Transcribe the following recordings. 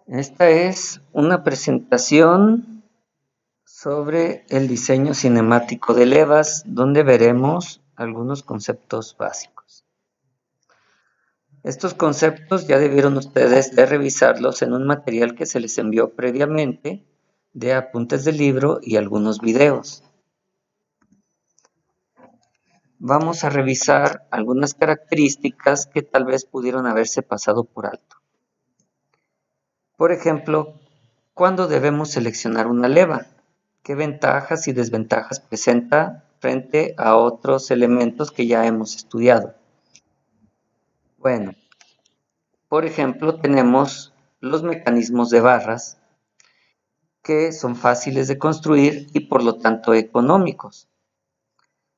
Esta es una presentación sobre el diseño cinemático de levas, donde veremos algunos conceptos básicos. Estos conceptos ya debieron ustedes de revisarlos en un material que se les envió previamente de apuntes del libro y algunos videos. Vamos a revisar algunas características que tal vez pudieron haberse pasado por alto. Por ejemplo, ¿cuándo debemos seleccionar una leva? ¿Qué ventajas y desventajas presenta frente a otros elementos que ya hemos estudiado? Bueno, por ejemplo, tenemos los mecanismos de barras, que son fáciles de construir y por lo tanto económicos.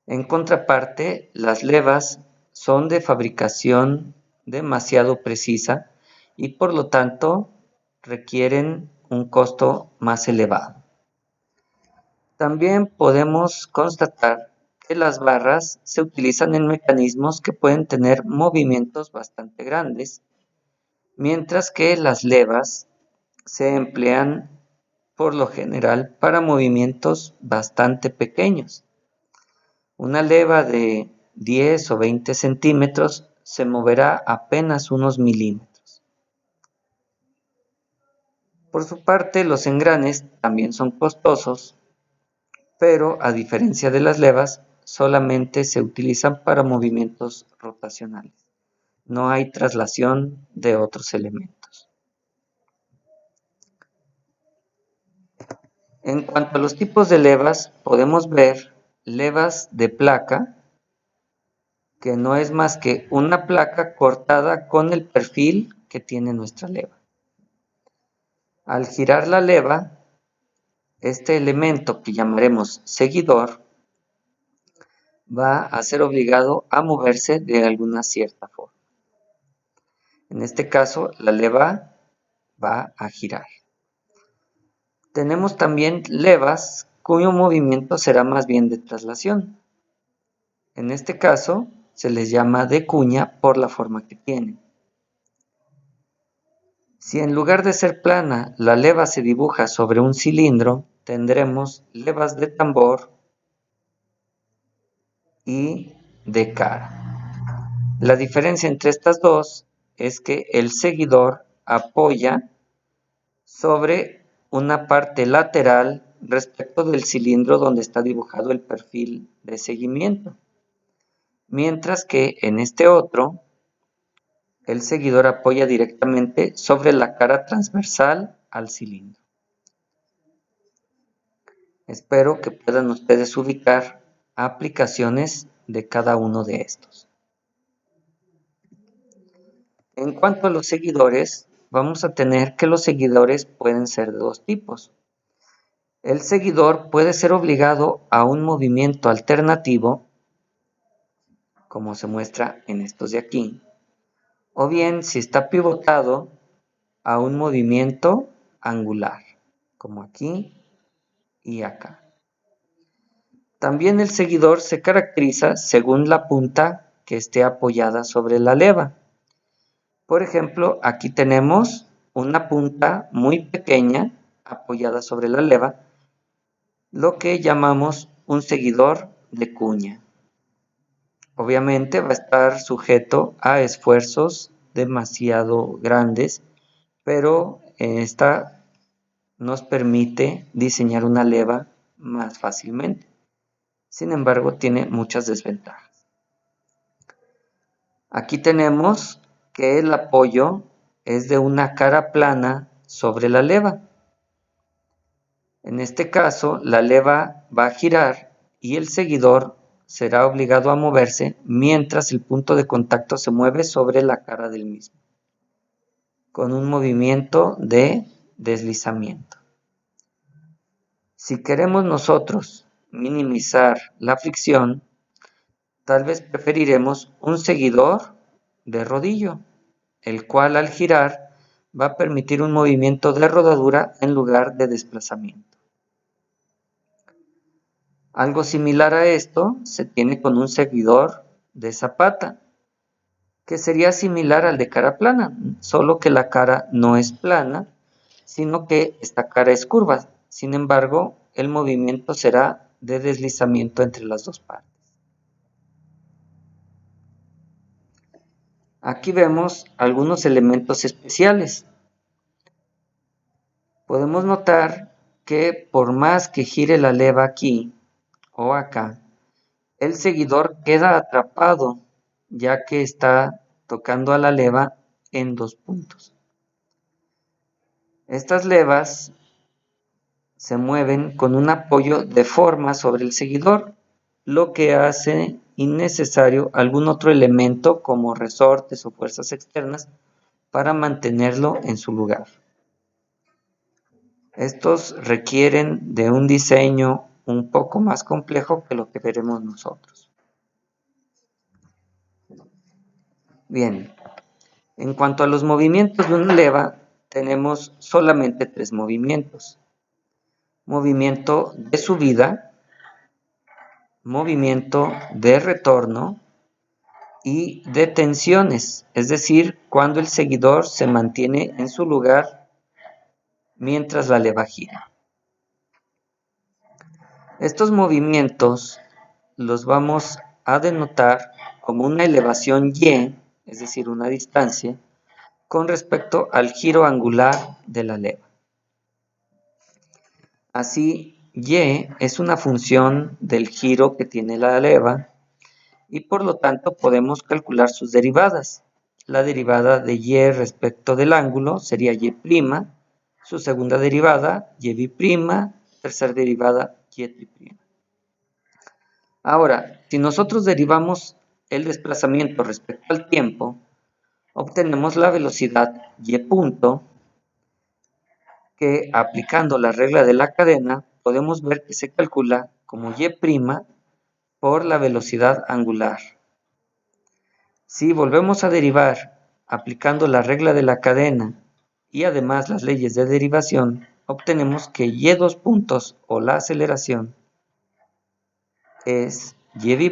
En contraparte, las levas son de fabricación demasiado precisa y por lo tanto requieren un costo más elevado. También podemos constatar que las barras se utilizan en mecanismos que pueden tener movimientos bastante grandes, mientras que las levas se emplean por lo general para movimientos bastante pequeños. Una leva de 10 o 20 centímetros se moverá apenas unos milímetros. Por su parte, los engranes también son costosos, pero a diferencia de las levas, solamente se utilizan para movimientos rotacionales. No hay traslación de otros elementos. En cuanto a los tipos de levas, podemos ver levas de placa, que no es más que una placa cortada con el perfil que tiene nuestra leva. Al girar la leva, este elemento que llamaremos seguidor va a ser obligado a moverse de alguna cierta forma. En este caso, la leva va a girar. Tenemos también levas cuyo movimiento será más bien de traslación. En este caso, se les llama de cuña por la forma que tienen. Si en lugar de ser plana, la leva se dibuja sobre un cilindro, tendremos levas de tambor y de cara. La diferencia entre estas dos es que el seguidor apoya sobre una parte lateral respecto del cilindro donde está dibujado el perfil de seguimiento, mientras que en este otro, el seguidor apoya directamente sobre la cara transversal al cilindro. Espero que puedan ustedes ubicar aplicaciones de cada uno de estos. En cuanto a los seguidores, vamos a tener que los seguidores pueden ser de dos tipos. El seguidor puede ser obligado a un movimiento alternativo, como se muestra en estos de aquí, o bien si está pivotado a un movimiento angular, como aquí y acá. También el seguidor se caracteriza según la punta que esté apoyada sobre la leva. Por ejemplo, aquí tenemos una punta muy pequeña apoyada sobre la leva, lo que llamamos un seguidor de cuña. Obviamente va a estar sujeto a esfuerzos demasiado grandes, pero esta nos permite diseñar una leva más fácilmente. Sin embargo, tiene muchas desventajas. Aquí tenemos que el apoyo es de una cara plana sobre la leva. En este caso, la leva va a girar y el seguidor será obligado a moverse mientras el punto de contacto se mueve sobre la cara del mismo, con un movimiento de deslizamiento. Si queremos nosotros minimizar la fricción, tal vez preferiremos un seguidor de rodillo, el cual al girar va a permitir un movimiento de rodadura en lugar de desplazamiento. Algo similar a esto se tiene con un seguidor de zapata, que sería similar al de cara plana, solo que la cara no es plana sino que esta cara es curva. Sin embargo, el movimiento será de deslizamiento entre las dos partes. Aquí vemos algunos elementos especiales. Podemos notar que por más que gire la leva aquí o acá, el seguidor queda atrapado, ya que está tocando a la leva en dos puntos. Estas levas se mueven con un apoyo de forma sobre el seguidor, lo que hace innecesario algún otro elemento como resortes o fuerzas externas para mantenerlo en su lugar. Estos requieren de un diseño un poco más complejo que lo que veremos nosotros. Bien, en cuanto a los movimientos de una leva, tenemos solamente tres movimientos. Movimiento de subida, movimiento de retorno y de tensiones, es decir, cuando el seguidor se mantiene en su lugar mientras la leva gira. Estos movimientos los vamos a denotar como una elevación y, es decir, una distancia, con respecto al giro angular de la leva. Así, y es una función del giro que tiene la leva y por lo tanto podemos calcular sus derivadas. La derivada de y respecto del ángulo sería y', su segunda derivada y', tercera derivada y'. Ahora, si nosotros derivamos el desplazamiento respecto al tiempo, obtenemos la velocidad y punto, que aplicando la regla de la cadena, podemos ver que se calcula como y' por la velocidad angular. Si volvemos a derivar aplicando la regla de la cadena y además las leyes de derivación, obtenemos que y dos puntos o la aceleración es y'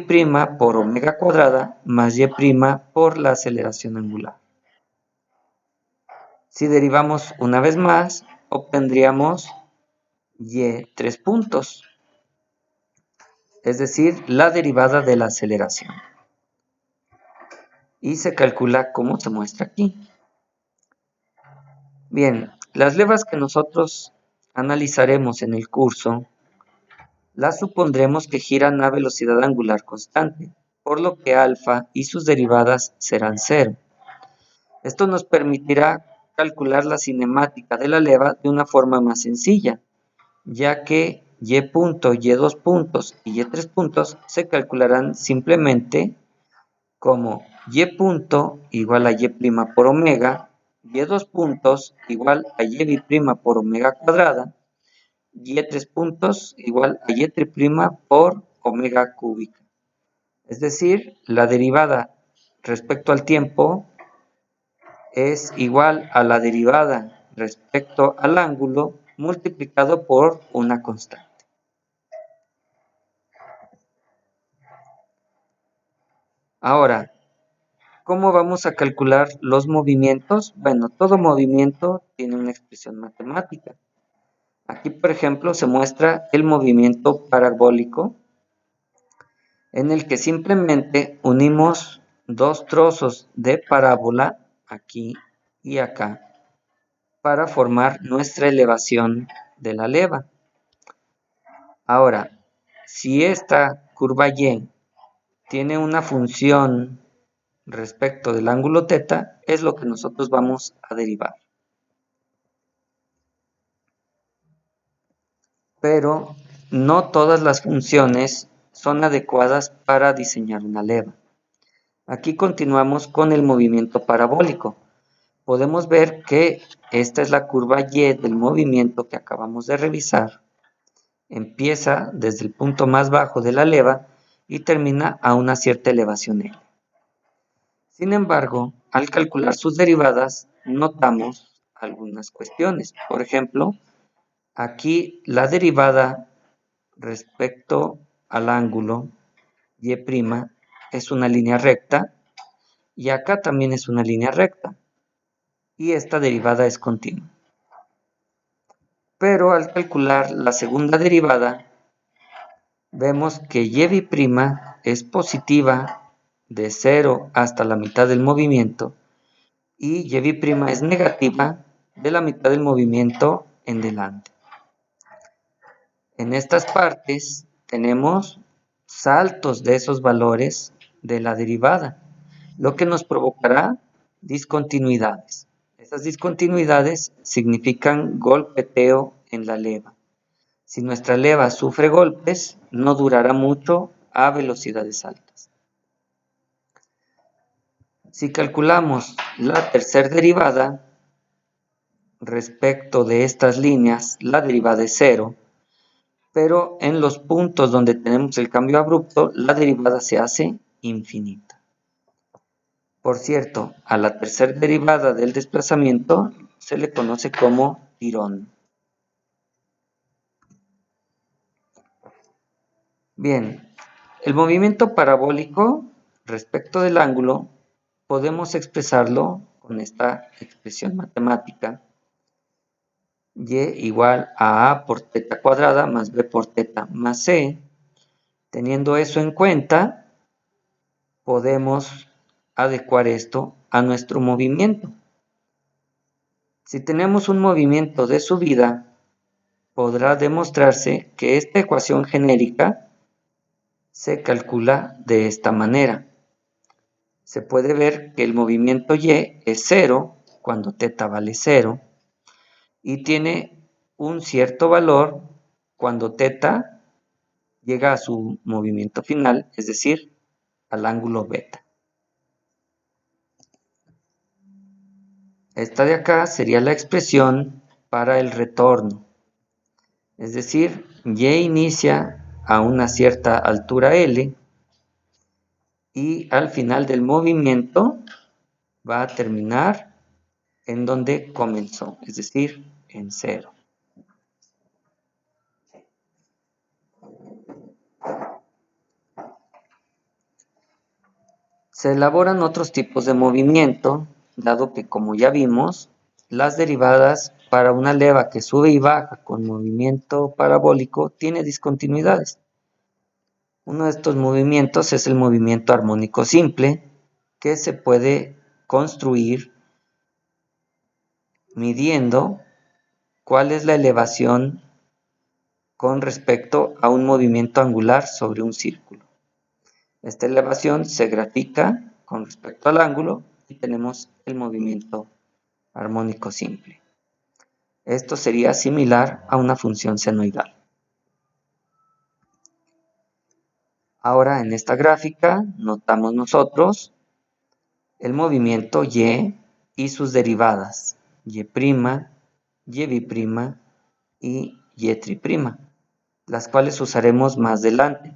por omega cuadrada más y' por la aceleración angular. Si derivamos una vez más, obtendríamos y tres puntos, es decir, la derivada de la aceleración. Y se calcula como se muestra aquí. Bien, las levas que nosotros analizaremos en el curso, las supondremos que giran a velocidad angular constante, por lo que alfa y sus derivadas serán cero. Esto nos permitirá calcular la cinemática de la leva de una forma más sencilla, ya que y punto, y dos puntos y y tres puntos se calcularán simplemente como y punto igual a y' por omega, y dos puntos igual a y' por omega cuadrada, y tres puntos igual a y' por omega cúbica. Es decir, la derivada respecto al tiempo es igual a la derivada respecto al ángulo multiplicado por una constante. Ahora, ¿cómo vamos a calcular los movimientos? Bueno, todo movimiento tiene una expresión matemática. Aquí, por ejemplo, se muestra el movimiento parabólico, en el que simplemente unimos dos trozos de parábola, aquí y acá, para formar nuestra elevación de la leva. Ahora, si esta curva y tiene una función respecto del ángulo θ, es lo que nosotros vamos a derivar. Pero no todas las funciones son adecuadas para diseñar una leva. Aquí continuamos con el movimiento parabólico. Podemos ver que esta es la curva y del movimiento que acabamos de revisar. Empieza desde el punto más bajo de la leva y termina a una cierta elevación L. Sin embargo, al calcular sus derivadas, notamos algunas cuestiones. Por ejemplo, aquí la derivada respecto al ángulo y' es una línea recta y acá también es una línea recta y esta derivada es continua. pero al calcular la segunda derivada, vemos que y' es positiva de 0 hasta la mitad del movimiento y y' es negativa de la mitad del movimiento en delante. En estas partes tenemos saltos de esos valores de la derivada, lo que nos provocará discontinuidades. Estas discontinuidades significan golpeteo en la leva. Si nuestra leva sufre golpes, no durará mucho a velocidades altas. Si calculamos la tercera derivada, respecto de estas líneas, la derivada es 0, pero en los puntos donde tenemos el cambio abrupto, la derivada se hace infinita. Por cierto, a la tercera derivada del desplazamiento se le conoce como tirón. Bien, el movimiento parabólico respecto del ángulo podemos expresarlo con esta expresión matemática: y igual a por teta cuadrada más b por teta más c. Teniendo eso en cuenta, podemos adecuar esto a nuestro movimiento. Si tenemos un movimiento de subida, podrá demostrarse que esta ecuación genérica se calcula de esta manera. Se puede ver que el movimiento y es 0 cuando teta vale 0 y tiene un cierto valor cuando teta llega a su movimiento final, es decir, al ángulo beta. Esta de acá sería la expresión para el retorno, es decir, y inicia a una cierta altura L y al final del movimiento va a terminar en donde comenzó, es decir, en 0. Se elaboran otros tipos de movimiento, dado que, como ya vimos, las derivadas para una leva que sube y baja con movimiento parabólico tiene discontinuidades. Uno de estos movimientos es el movimiento armónico simple, que se puede construir midiendo cuál es la elevación con respecto a un movimiento angular sobre un círculo. Esta elevación se grafica con respecto al ángulo y tenemos el movimiento armónico simple. Esto sería similar a una función senoidal. Ahora en esta gráfica notamos nosotros el movimiento y sus derivadas, y', y', y y', las cuales usaremos más adelante.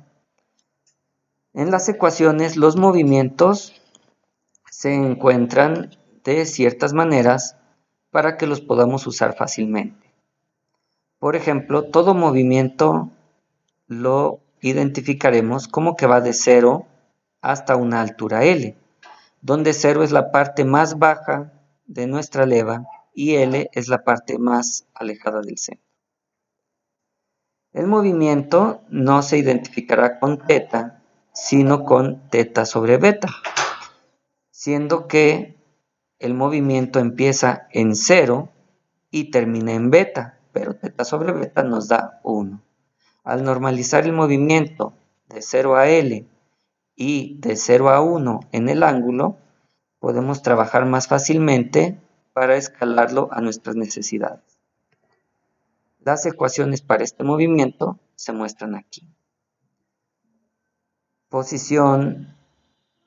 En las ecuaciones los movimientos se encuentran de ciertas maneras para que los podamos usar fácilmente. Por ejemplo, todo movimiento lo identificaremos como que va de 0 hasta una altura L, donde 0 es la parte más baja de nuestra leva y L es la parte más alejada del centro. El movimiento no se identificará con teta, sino con teta sobre beta, siendo que el movimiento empieza en 0 y termina en beta, pero teta sobre beta nos da 1. Al normalizar el movimiento de 0 a L y de 0 a 1 en el ángulo, podemos trabajar más fácilmente para escalarlo a nuestras necesidades. Las ecuaciones para este movimiento se muestran aquí. Posición,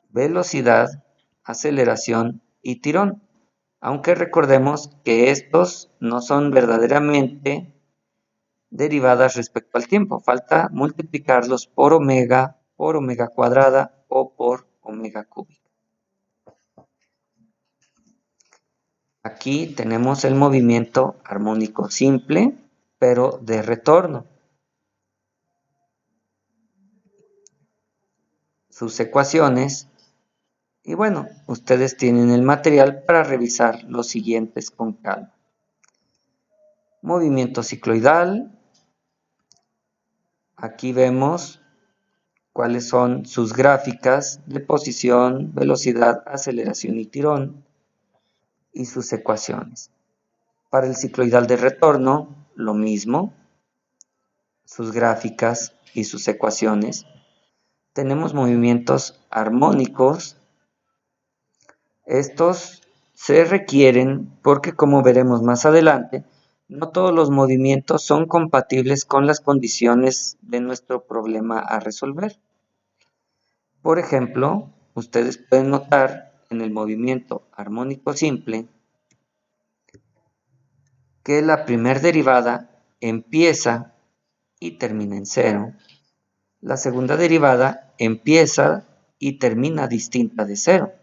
velocidad, aceleración y tirón. Aunque recordemos que estos no son verdaderamente derivadas respecto al tiempo. Falta multiplicarlos por omega cuadrada o por omega cúbica. Aquí tenemos el movimiento armónico simple, pero de retorno. Sus ecuaciones. Y bueno, ustedes tienen el material para revisar los siguientes con calma. Movimiento cicloidal. Aquí vemos cuáles son sus gráficas de posición, velocidad, aceleración y tirón y sus ecuaciones. Para el cicloidal de retorno, lo mismo, sus gráficas y sus ecuaciones. Tenemos movimientos armónicos. Estos se requieren porque, como veremos más adelante, no todos los movimientos son compatibles con las condiciones de nuestro problema a resolver. Por ejemplo, ustedes pueden notar en el movimiento armónico simple que la primera derivada empieza y termina en cero. La segunda derivada empieza y termina distinta de cero.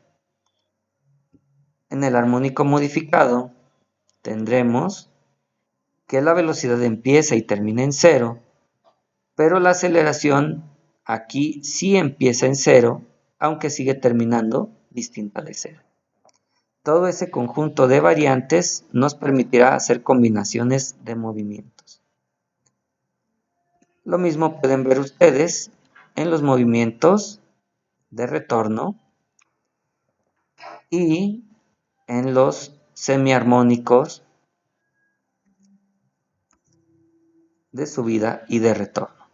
En el armónico modificado tendremos que la velocidad empieza y termina en cero, pero la aceleración aquí sí empieza en cero, aunque sigue terminando distinta de cero. Todo ese conjunto de variantes nos permitirá hacer combinaciones de movimientos. Lo mismo pueden ver ustedes en los movimientos de retorno y en los semiarmónicos de subida y de retorno.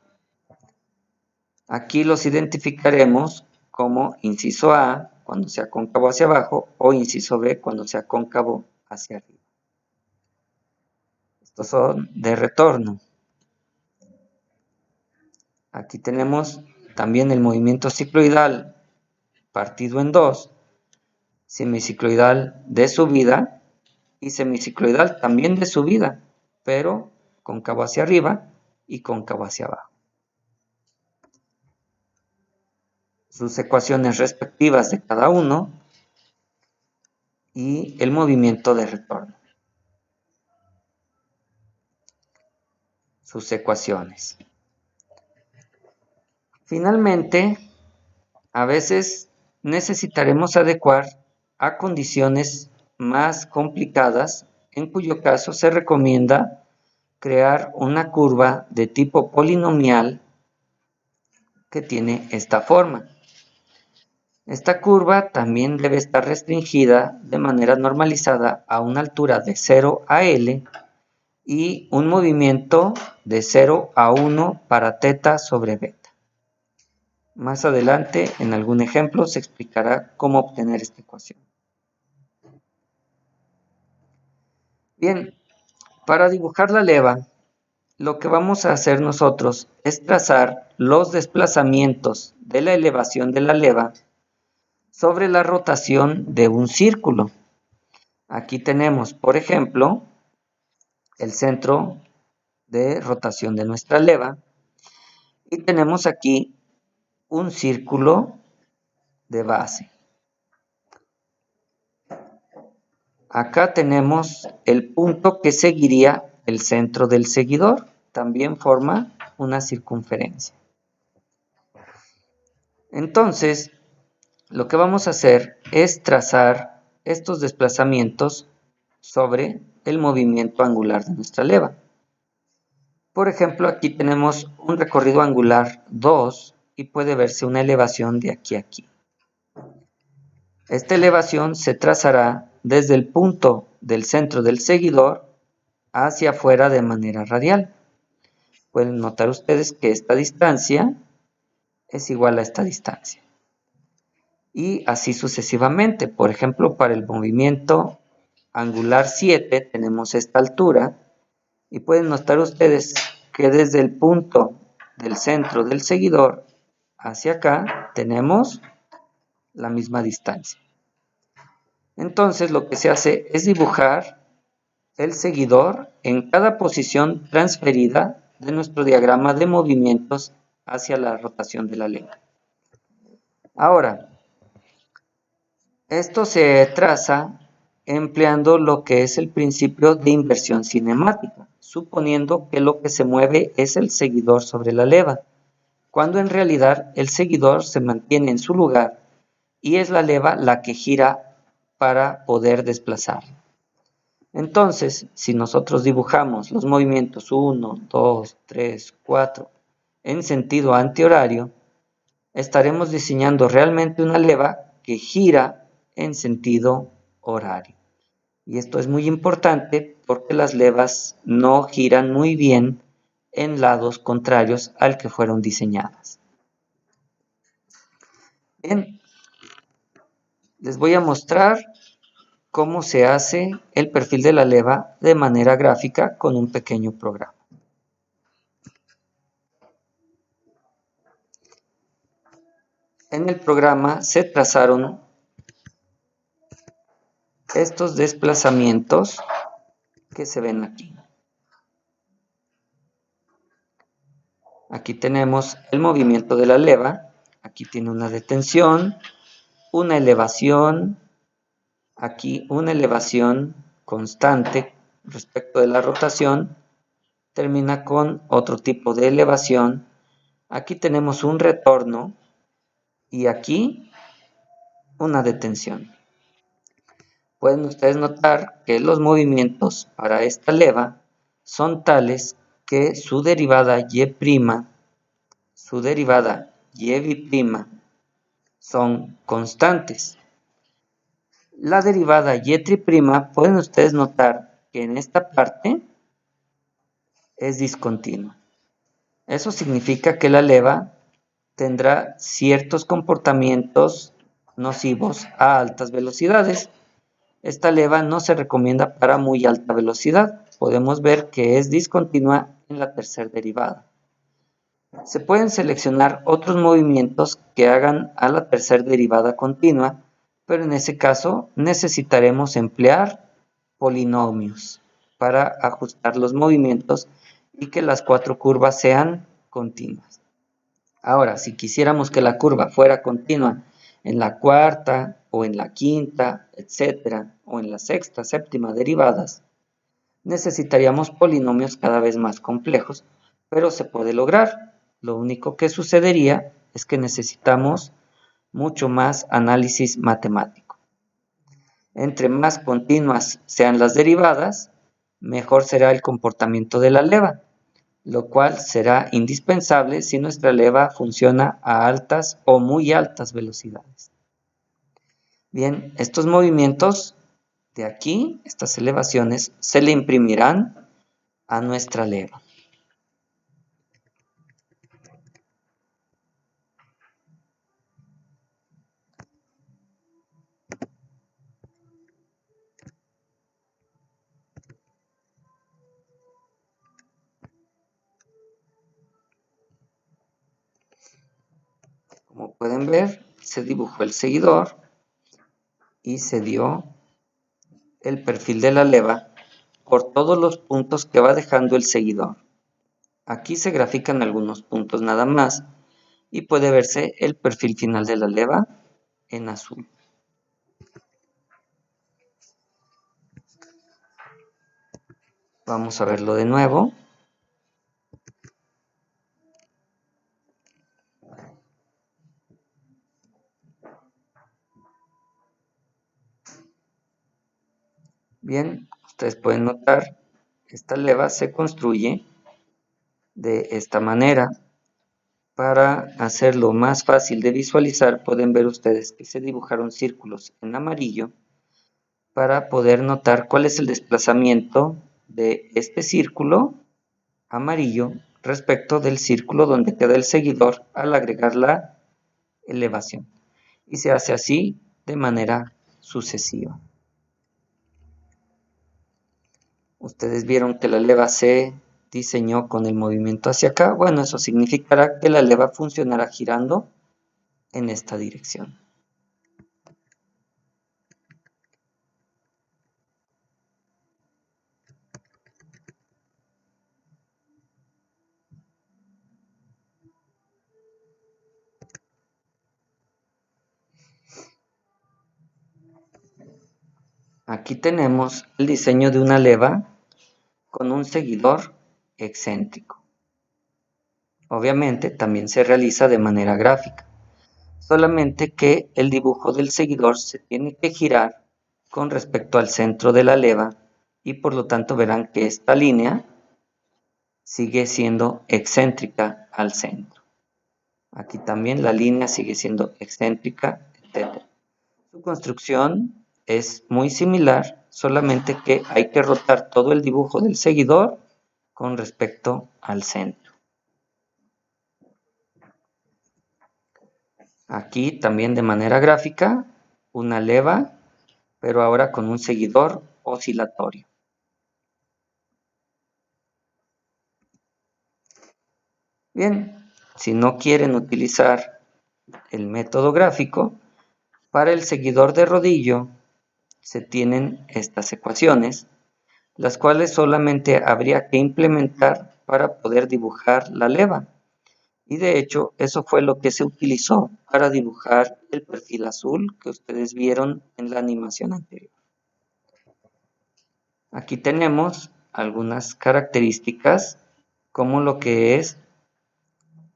Aquí los identificaremos como inciso A cuando sea cóncavo hacia abajo o inciso B cuando sea cóncavo hacia arriba. Estos son de retorno. Aquí tenemos también el movimiento cicloidal partido en dos, semicicloidal de subida y semicicloidal también de subida, pero cóncavo hacia arriba y cóncavo hacia abajo. Sus ecuaciones respectivas de cada uno y el movimiento de retorno. Sus ecuaciones. Finalmente, a veces necesitaremos adecuar a condiciones más complicadas, en cuyo caso se recomienda crear una curva de tipo polinomial que tiene esta forma. Esta curva también debe estar restringida de manera normalizada a una altura de 0 a L y un movimiento de 0 a 1 para teta sobre beta. Más adelante, en algún ejemplo, se explicará cómo obtener esta ecuación. Bien, para dibujar la leva, lo que vamos a hacer nosotros es trazar los desplazamientos de la elevación de la leva sobre la rotación de un círculo. Aquí tenemos, por ejemplo, el centro de rotación de nuestra leva y tenemos aquí un círculo de base. Acá tenemos el punto que seguiría el centro del seguidor. También forma una circunferencia. Entonces, lo que vamos a hacer es trazar estos desplazamientos sobre el movimiento angular de nuestra leva. Por ejemplo, aquí tenemos un recorrido angular 2 y puede verse una elevación de aquí a aquí. Esta elevación se trazará desde el punto del centro del seguidor hacia afuera de manera radial. Pueden notar ustedes que esta distancia es igual a esta distancia. Y así sucesivamente. Por ejemplo, para el movimiento angular 7 tenemos esta altura y pueden notar ustedes que desde el punto del centro del seguidor hacia acá tenemos la misma distancia. Entonces lo que se hace es dibujar el seguidor en cada posición transferida de nuestro diagrama de movimientos hacia la rotación de la leva. Ahora, esto se traza empleando lo que es el principio de inversión cinemática, suponiendo que lo que se mueve es el seguidor sobre la leva, cuando en realidad el seguidor se mantiene en su lugar y es la leva la que gira para poder desplazarlo. Entonces, si nosotros dibujamos los movimientos 1, 2, 3, 4 en sentido antihorario, estaremos diseñando realmente una leva que gira en sentido horario. Y esto es muy importante porque las levas no giran muy bien en lados contrarios al que fueron diseñadas. Bien, les voy a mostrar cómo se hace el perfil de la leva de manera gráfica con un pequeño programa. En el programa se trazaron estos desplazamientos que se ven aquí. Aquí tenemos el movimiento de la leva, aquí tiene una detención, una elevación, aquí una elevación constante respecto de la rotación, termina con otro tipo de elevación, aquí tenemos un retorno y aquí una detención. Pueden ustedes notar que los movimientos para esta leva son tales que su derivada y', su derivada y' son constantes. La derivada y', pueden ustedes notar que en esta parte es discontinua. Eso significa que la leva tendrá ciertos comportamientos nocivos a altas velocidades. Esta leva no se recomienda para muy alta velocidad. Podemos ver que es discontinua en la tercera derivada. Se pueden seleccionar otros movimientos que hagan a la tercera derivada continua, pero en ese caso necesitaremos emplear polinomios para ajustar los movimientos y que las cuatro curvas sean continuas. Ahora, si quisiéramos que la curva fuera continua en la cuarta o en la quinta, etcétera, o en la sexta, séptima derivadas, necesitaríamos polinomios cada vez más complejos, pero se puede lograr. Lo único que sucedería es que necesitamos mucho más análisis matemático. Entre más continuas sean las derivadas, mejor será el comportamiento de la leva, lo cual será indispensable si nuestra leva funciona a altas o muy altas velocidades. Bien, estos movimientos de aquí, estas elevaciones, se le imprimirán a nuestra leva. Como pueden ver, se dibujó el seguidor y se dio el perfil de la leva por todos los puntos que va dejando el seguidor. Aquí se grafican algunos puntos nada más y puede verse el perfil final de la leva en azul. Vamos a verlo de nuevo. Bien, ustedes pueden notar, esta leva se construye de esta manera. Para hacerlo más fácil de visualizar, pueden ver ustedes que se dibujaron círculos en amarillo para poder notar cuál es el desplazamiento de este círculo amarillo respecto del círculo donde queda el seguidor al agregar la elevación. Y se hace así de manera sucesiva. Ustedes vieron que la leva se diseñó con el movimiento hacia acá. Bueno, eso significará que la leva funcionará girando en esta dirección. Aquí tenemos el diseño de una leva con un seguidor excéntrico. Obviamente también se realiza de manera gráfica, solamente que el dibujo del seguidor se tiene que girar con respecto al centro de la leva y por lo tanto verán que esta línea sigue siendo excéntrica al centro. Aquí también la línea sigue siendo excéntrica, etc. Su construcción es muy similar, solamente que hay que rotar todo el dibujo del seguidor con respecto al centro. Aquí también de manera gráfica, una leva, pero ahora con un seguidor oscilatorio. Bien, si no quieren utilizar el método gráfico, para el seguidor de rodillo se tienen estas ecuaciones, las cuales solamente habría que implementar para poder dibujar la leva. Y de hecho, eso fue lo que se utilizó para dibujar el perfil azul que ustedes vieron en la animación anterior. Aquí tenemos algunas características como lo que es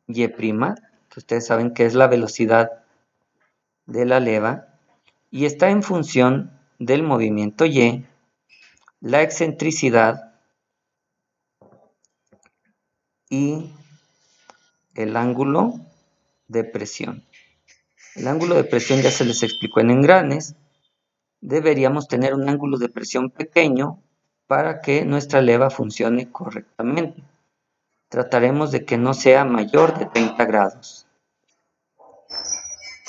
Y', que ustedes saben que es la velocidad de la leva, y está en función del movimiento Y, la excentricidad y el ángulo de presión. El ángulo de presión ya se les explicó en engranes. Deberíamos tener un ángulo de presión pequeño para que nuestra leva funcione correctamente. Trataremos de que no sea mayor de 30 grados.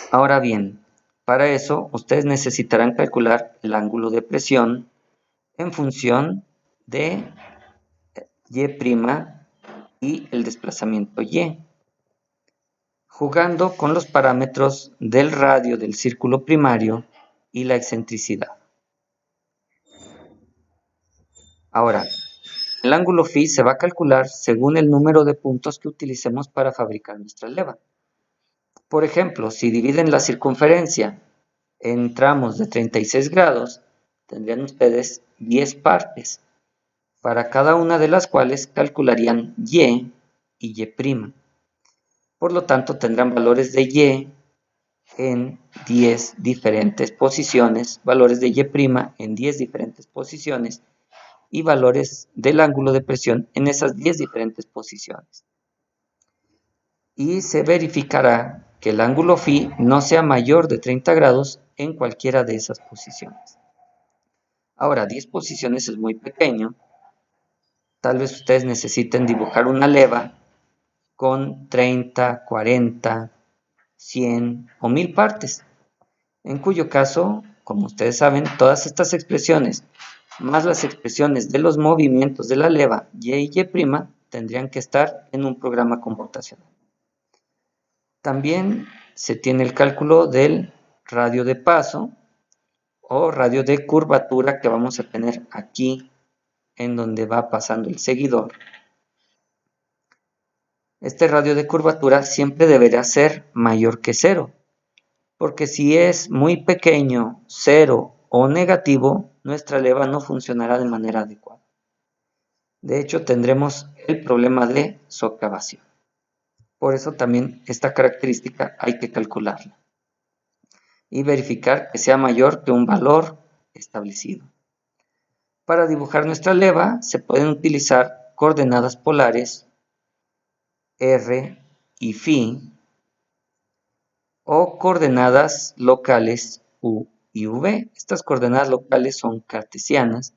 Ahora bien, para eso ustedes necesitarán calcular el ángulo de presión en función de Y' y el desplazamiento Y, jugando con los parámetros del radio del círculo primario y la excentricidad. Ahora, el ángulo phi se va a calcular según el número de puntos que utilicemos para fabricar nuestra leva. Por ejemplo, si dividen la circunferencia en tramos de 36 grados, tendrían ustedes 10 partes, para cada una de las cuales calcularían Y y Y'. Por lo tanto, tendrán valores de Y en 10 diferentes posiciones, valores de Y' en 10 diferentes posiciones y valores del ángulo de presión en esas 10 diferentes posiciones. Y se verificará que el ángulo phi no sea mayor de 30 grados en cualquiera de esas posiciones. Ahora, 10 posiciones es muy pequeño. Tal vez ustedes necesiten dibujar una leva con 30, 40, 100 o 1000 partes, en cuyo caso, como ustedes saben, todas estas expresiones, más las expresiones de los movimientos de la leva Y y Y', tendrían que estar en un programa computacional. También se tiene el cálculo del radio de paso o radio de curvatura que vamos a tener aquí en donde va pasando el seguidor. Este radio de curvatura siempre deberá ser mayor que 0, porque si es muy pequeño, 0 o negativo, nuestra leva no funcionará de manera adecuada. De hecho, tendremos el problema de socavación. Por eso también esta característica hay que calcularla y verificar que sea mayor que un valor establecido. Para dibujar nuestra leva se pueden utilizar coordenadas polares R y phi o coordenadas locales U y V. Estas coordenadas locales son cartesianas,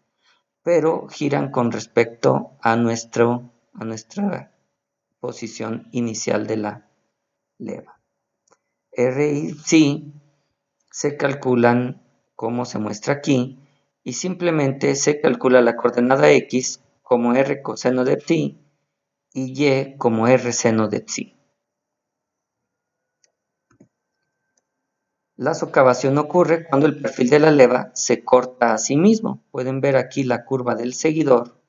pero giran con respecto a nuestra posición inicial de la leva. R y psi se calculan como se muestra aquí y simplemente se calcula la coordenada X como R coseno de psi y Y como R seno de psi. La socavación ocurre cuando el perfil de la leva se corta a sí mismo. Pueden ver aquí la curva del seguidor,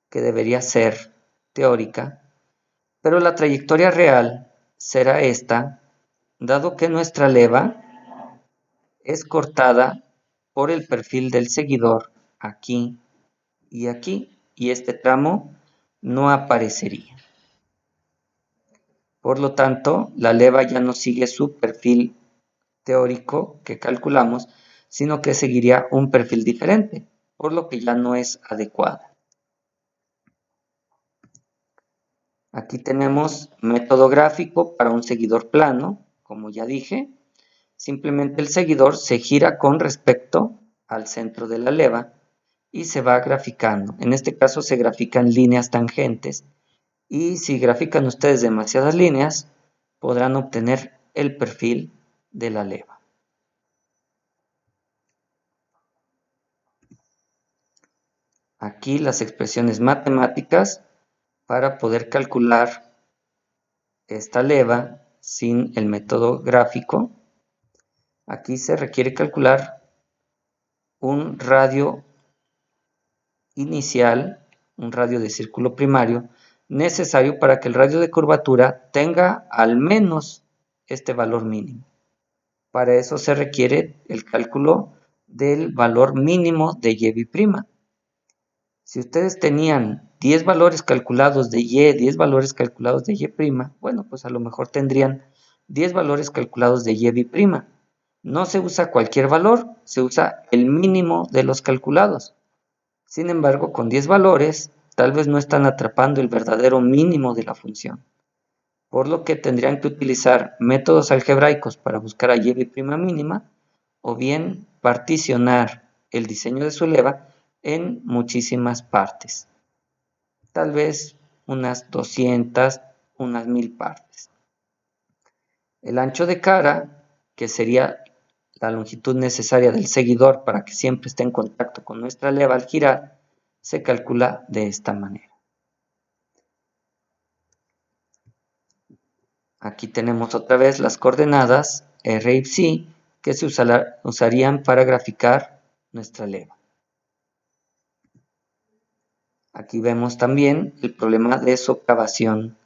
que debería ser teórica, pero la trayectoria real será esta, dado que nuestra leva es cortada por el perfil del seguidor aquí, y este tramo no aparecería. Por lo tanto, la leva ya no sigue su perfil teórico que calculamos, sino que seguiría un perfil diferente. por lo que ya no es adecuada. Aquí tenemos método gráfico para un seguidor plano, como ya dije. Simplemente el seguidor se gira con respecto al centro de la leva y se va graficando. En este caso se grafican líneas tangentes y si grafican ustedes demasiadas líneas podrán obtener el perfil de la leva. Aquí las expresiones matemáticas para poder calcular esta leva sin el método gráfico. Aquí se requiere calcular un radio inicial, un radio de círculo primario, necesario para que el radio de curvatura tenga al menos este valor mínimo. Para eso se requiere el cálculo del valor mínimo de y'. Si ustedes tenían 10 valores calculados de y, 10 valores calculados de y', bueno, pues a lo mejor tendrían 10 valores calculados de y'. No se usa cualquier valor, se usa el mínimo de los calculados. Sin embargo, con 10 valores, tal vez no están atrapando el verdadero mínimo de la función, por lo que tendrían que utilizar métodos algebraicos para buscar a y' mínima, o bien particionar el diseño de su leva en muchísimas partes. Tal vez unas 200, unas 1000 partes. El ancho de cara, que sería la longitud necesaria del seguidor para que siempre esté en contacto con nuestra leva al girar, se calcula de esta manera. Aquí tenemos otra vez las coordenadas R y Psi que se usarían para graficar nuestra leva. Aquí vemos también el problema de socavación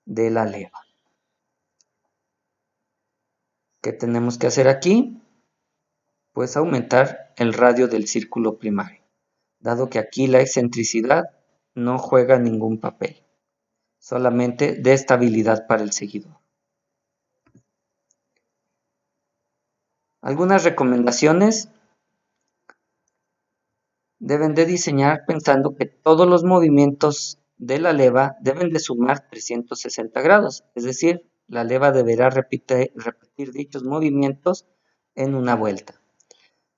de la leva. ¿Qué tenemos que hacer aquí? Pues aumentar el radio del círculo primario, dado que aquí la excentricidad no juega ningún papel, solamente de estabilidad para el seguidor. Algunas recomendaciones: deben de diseñar pensando que todos los movimientos de la leva deben de sumar 360 grados, es decir, la leva deberá repetir dichos movimientos en una vuelta.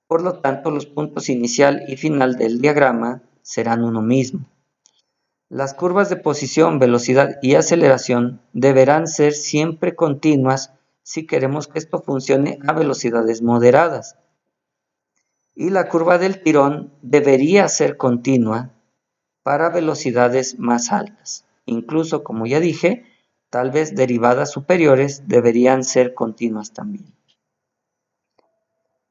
Por lo tanto, los puntos inicial y final del diagrama serán uno mismo. Las curvas de posición, velocidad y aceleración deberán ser siempre continuas si queremos que esto funcione a velocidades moderadas. Y la curva del tirón debería ser continua para velocidades más altas. Incluso, como ya dije, tal vez derivadas superiores deberían ser continuas también.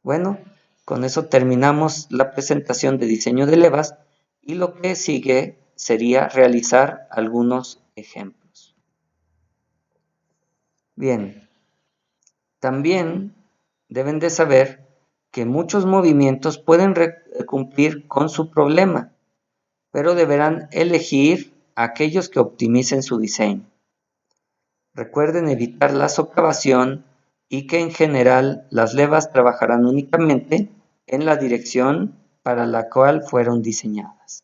Bueno, con eso terminamos la presentación de diseño de levas y lo que sigue sería realizar algunos ejemplos. Bien, también deben de saber que muchos movimientos pueden cumplir con su problema, pero deberán elegir aquellos que optimicen su diseño. Recuerden evitar la socavación y que en general las levas trabajarán únicamente en la dirección para la cual fueron diseñadas.